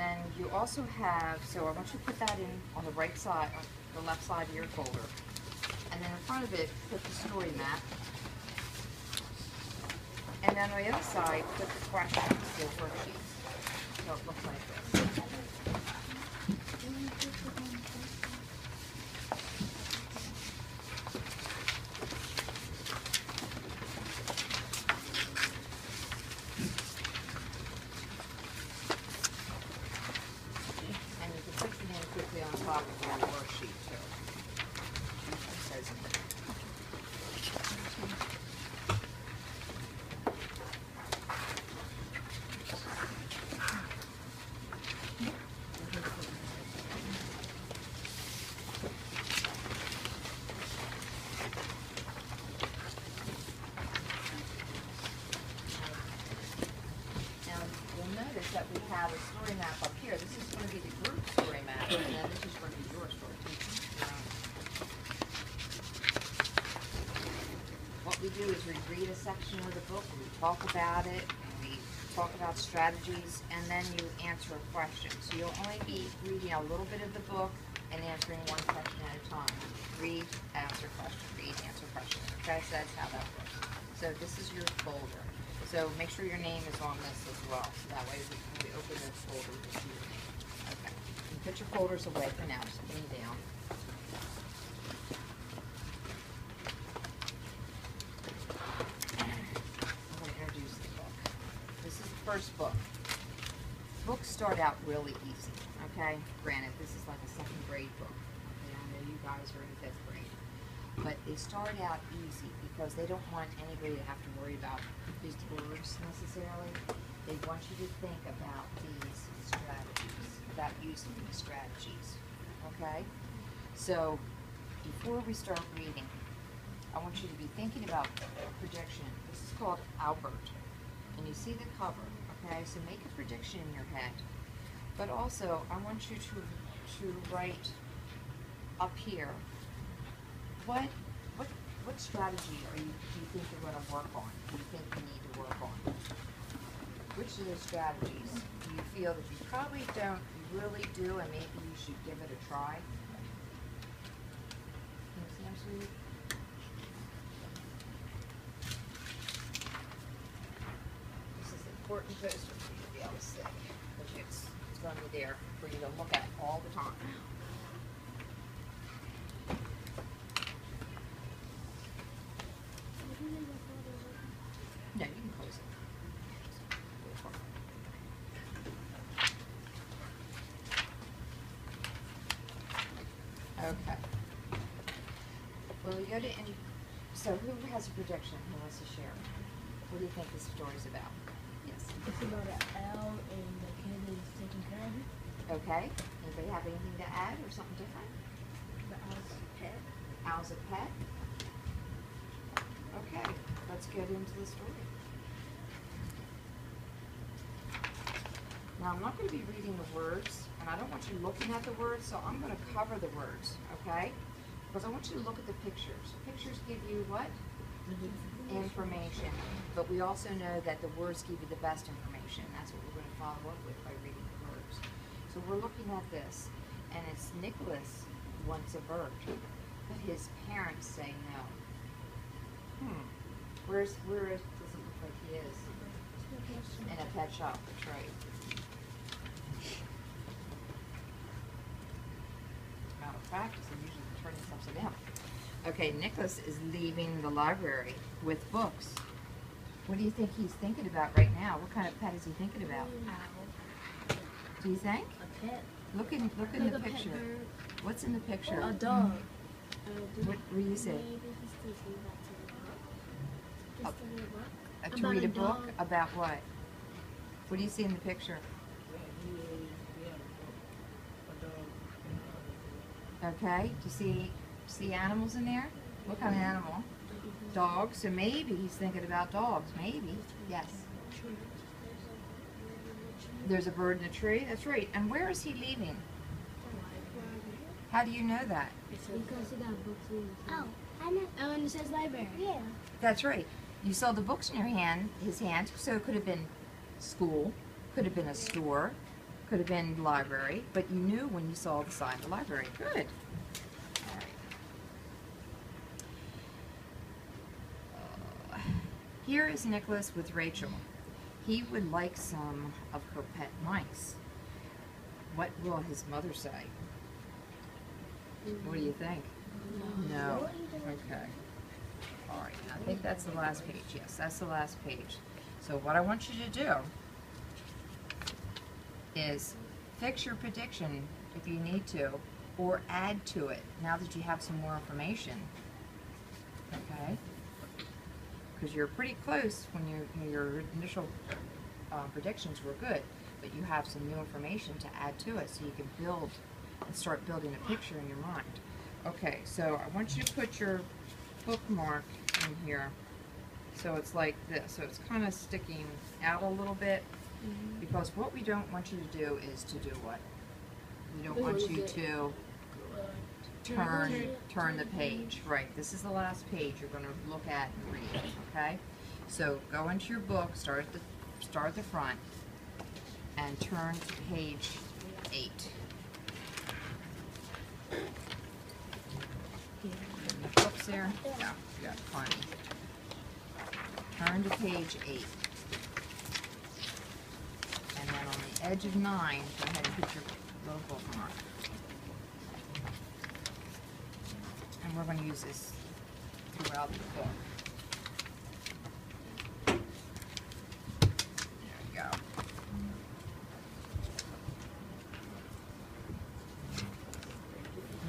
then you also have, so I want you to put that in on the right side, on the left side of your folder. And then in front of it, put the story map. And then on the other side, put the questions, the worksheets. So it looks like this. And you can put your hand quickly on top of your worksheet too. It says in there. Notice that we have a story map up here. This is going to be the group story map, and then this is going to be your story. What we do is we read a section of the book, we talk about it, and we talk about strategies, and then you answer a question. So you'll only be reading a little bit of the book and answering one question at a time. Read, answer question, read, answer question. Okay, so that's how that works. So this is your folder. So make sure your name is on this as well. So that way when we open this folder, we can see your name. Okay. You put your folders away for now. Just put them down. I'm going to introduce the book. This is the first book. Books start out really easy. Okay. Granted, this is like a second grade book. Okay. I know you guys are in 5th grade. But they start out easy because they don't want anybody to have to worry about these words necessarily. They want you to think about these strategies, about using these strategies. Okay? So, before we start reading, I want you to be thinking about prediction. This is called Albert. And you see the cover, okay? So make a prediction in your head. But also, I want you to write up here, what strategy do you think you're going to work on? Do you think you need to work on? Which of those strategies do you feel that you probably don't really do and maybe you should give it a try? Can you see them, sweetie? This is an important poster for you to be able to stick, because it's going to be there for you to look at all the time. No, you can close it. Okay. Well, we go to so who has a prediction? Who wants to share? What do you think this story is about? Yes. It's about an owl and the kid is taking care of it. Okay. Anybody have anything to add or something different? The owl's a pet. Owl's a pet? Okay. Let's get into the story. Now, I'm not going to be reading the words, and I don't want you looking at the words, so I'm going to cover the words, okay? Because I want you to look at the pictures. Pictures give you what? Information. But we also know that the words give you the best information. That's what we're going to follow up with by reading the words. So we're looking at this, and it's Nicholas wants a bird, but his parents say no. Where does it look like he is? In a pet shop, that's right. Out of practice, I'm usually turning this upside down. Okay, Nicholas is leaving the library with books. What do you think he's thinking about right now? What kind of pet is he thinking about? Owl. Do you think? A pet. Look in Like the a pet picture. bird. What's in the picture? A dog. What do you say? Maybe he's thinking about to read a book. To read a book about what? What do you see in the picture? Okay, do you see animals in there? What kind of animal? Dogs. So maybe he's thinking about dogs. Maybe. Yes. There's a bird in a tree. That's right. And where is he leaving? How do you know that? Because he got books in his hand. Oh, I know. Oh, and it says library. Yeah. That's right. You saw the books in his hand, so it could have been school, could have been a store, Could have been the library, but you knew when you saw the sign, the library. Good. All right. Here is Nicholas with Rachel. He would like some of her pet mice. What will his mother say? What do you think? No. Okay. All right. I think that's the last page. Yes, that's the last page. So what I want you to do is fix your prediction if you need to, or add to it now that you have some more information. Okay? Because you're pretty close when your initial predictions were good, but you have some new information to add to it so you can build and start building a picture in your mind. Okay, so I want you to put your bookmark in here so it's like this. So it's kind of sticking out a little bit, because what we don't want you to do is to do what? We don't want you to turn the page. Right, this is the last page you're going to look at and read, okay? So go into your book, start at the front, and turn to page 8. The books there? Yeah, you got plenty. Turn to page 8. And then on the edge of 9, go ahead and put your little bookmark. And we're going to use this throughout the book. There you go.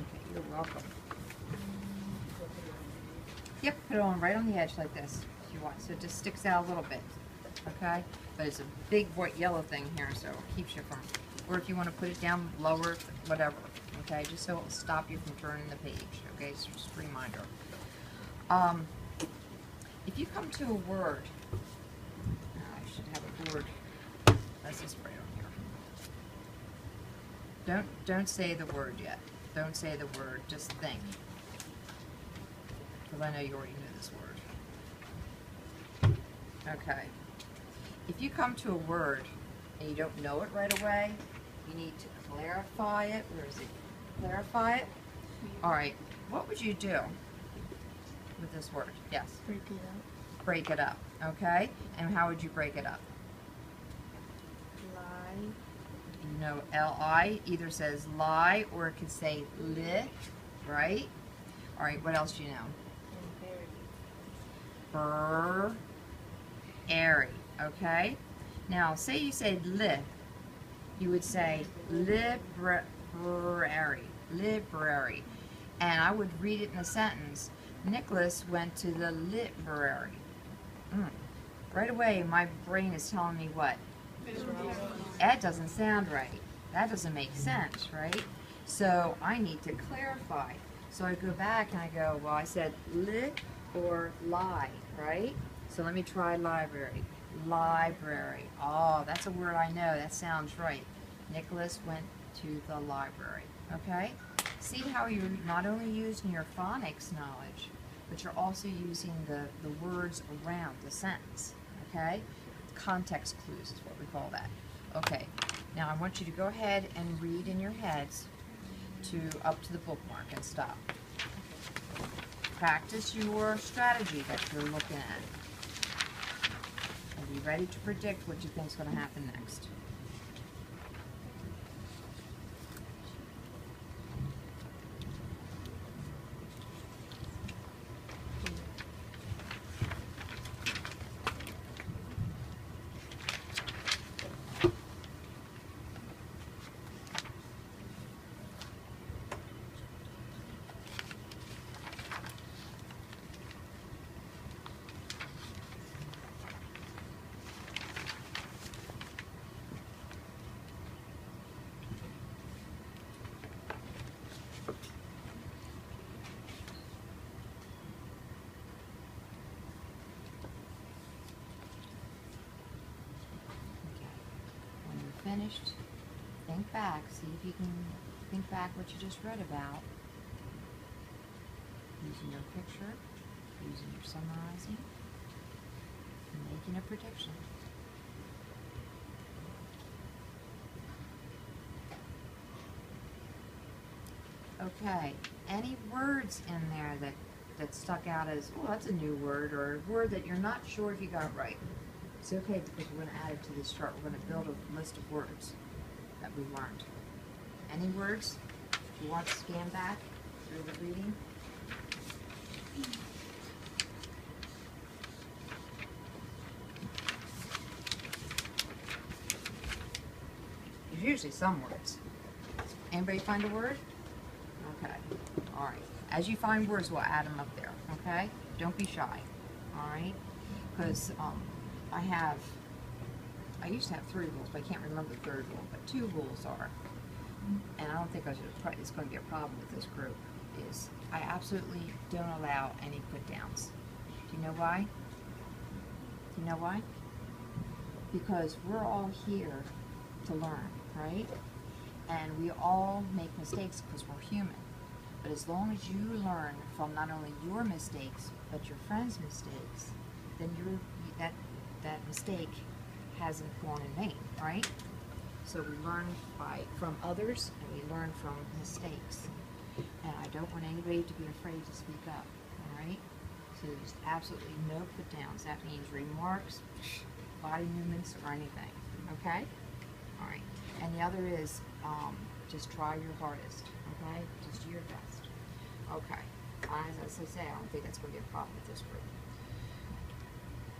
Okay, you're welcome. Yep, put it on right on the edge like this if you want, so it just sticks out a little bit, okay? But it's a big white yellow thing here, so it keeps you from, or if you want to put it down lower, whatever, okay? Just so it will stop you from turning the page, okay? So just a reminder. If you come to a word, I should have a word. That's just right on here. Don't say the word yet. Don't say the word. Just think. Because I know you already knew this word. Okay. If you come to a word and you don't know it right away, you need to clarify it. Where is it? Clarify it. All right. What would you do with this word? Yes. Break it up. Break it up. Okay. And how would you break it up? Lie. You know, L-I either says lie or it could say li, right? All right. What else do you know? Airy, okay? Now, say you said li, you would say library, library. And I would read it in a sentence. Nicholas went to the library. Right away, my brain is telling me what? That doesn't sound right. That doesn't make sense, right? So I need to clarify. So I go back and I go, well, I said li or lie, right? So let me try library. Library. Oh, that's a word I know. That sounds right. Nicholas went to the library. Okay? See how you're not only using your phonics knowledge, but you're also using the words around the sentence. Okay? Context clues is what we call that. Okay. Now I want you to go ahead and read in your heads up to the bookmark and stop. Practice your strategy that you're looking at. And be ready to predict what you think is going to happen next. Finished, think back, see if you can think back what you just read about, using your picture, using your summarizing, and making a prediction. Okay. Any words in there that stuck out as, oh, that's a new word, or a word that you're not sure if you got right? It's okay because we're going to add it to this chart. We're going to build a list of words that we learned. Any words you want to scan back through the reading? There's usually some words. Anybody find a word? Okay. All right. As you find words, we'll add them up there. Okay? Don't be shy. All right? Because I used to have 3 rules, but I can't remember the 3rd rule. But 2 rules are, and I don't think it's going to be a problem with this group, is I absolutely don't allow any put downs. Do you know why? Do you know why? Because we're all here to learn, right? And we all make mistakes because we're human. But as long as you learn from not only your mistakes, but your friends' mistakes, then that mistake hasn't gone in vain, right? So we learn from others, and we learn from mistakes. And I don't want anybody to be afraid to speak up, all right? So there's absolutely no put downs. That means remarks, body movements, or anything, okay? All right. And the other is just try your hardest, okay? Just do your best. Okay. As I say, I don't think that's going to be a problem with this group.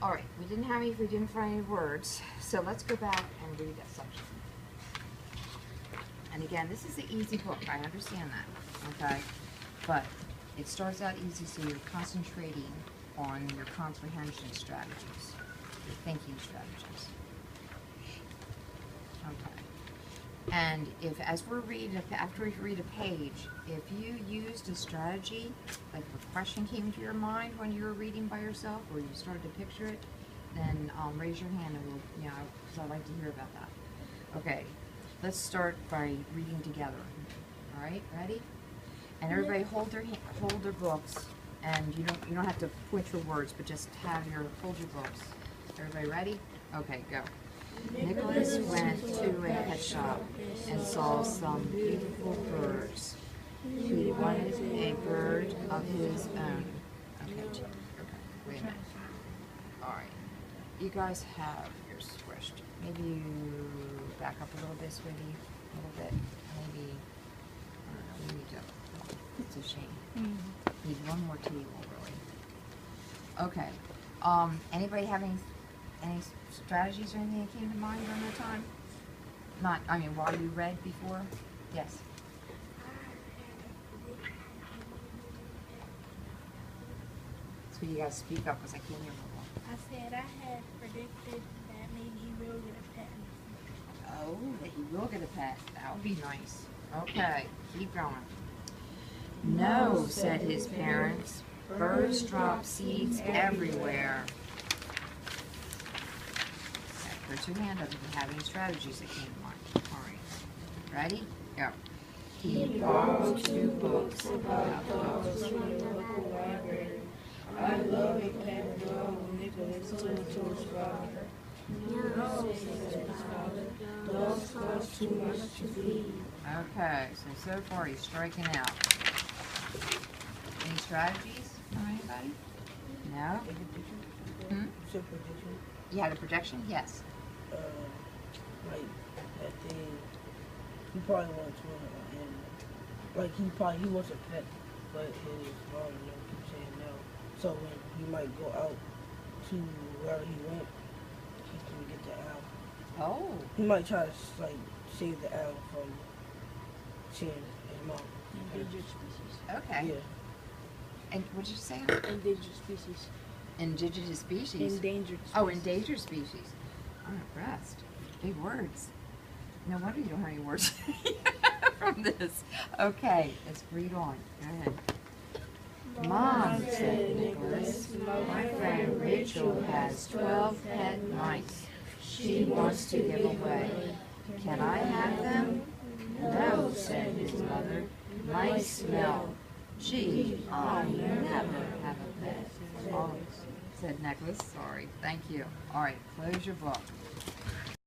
All right. We didn't find any words, so let's go back and read that section. And again, this is an easy book. I understand that, okay? But it starts out easy, so you're concentrating on your comprehension strategies, your thinking strategies. Okay. And after we read a page, if you used a strategy, like if a question came to your mind when you were reading by yourself, or you started to picture it, then raise your hand and we'll, because I'd like to hear about that. Okay, let's start by reading together. All right, ready? And everybody hold their books, and you don't have to point your words, but just hold your books. Everybody ready? Okay, go. Nicholas went to a pet shop and saw some beautiful birds. He wanted a bird of his own. Okay, wait a minute. All right, you guys have your squished. Maybe you back up a little bit, sweetie, a little bit. Maybe, I don't know, we need to, it's a shame. Need one more table, really. Okay, anybody have any strategies or anything that came to mind during that time? While you read before? Yes. So you guys speak up because I can't hear very well. I said I had predicted that maybe he will get a pet. Oh, that he will get a pet. That would be nice. Okay, keep going. No, said his parents. Birds drop seeds everywhere. Put your hand up if you have any strategies that came to mind. All right. Ready? Go. He borrowed 2 books about dogs from the local library. I love a pet dog, Nicholas told his father. No, said his father. Dogs cost too much to feed. Okay, so far he's striking out. Any strategies from anybody? No? You had a projection? Yes. Like that thing, he probably wants one animal. Like he wants a pet, but his mom keeps saying no. So when he might go out to wherever he went, he can get the owl. Oh. He might try to save the owl from seeing his mom. Endangered species. Okay. Yeah. And what did you say? Endangered species. Indigenous species? Endangered species. Oh, endangered species. I'm impressed. Big words. No wonder you don't have any words from this. Okay, let's read on. Go ahead. Mom, said Nicholas, my friend Rachel has 12 pet mice. She wants to give away. Can I have them? No, said his mother. Mice smell. Gee, I'll never have a pet. Oh, said Nicholas. Sorry. Thank you. All right, close your book.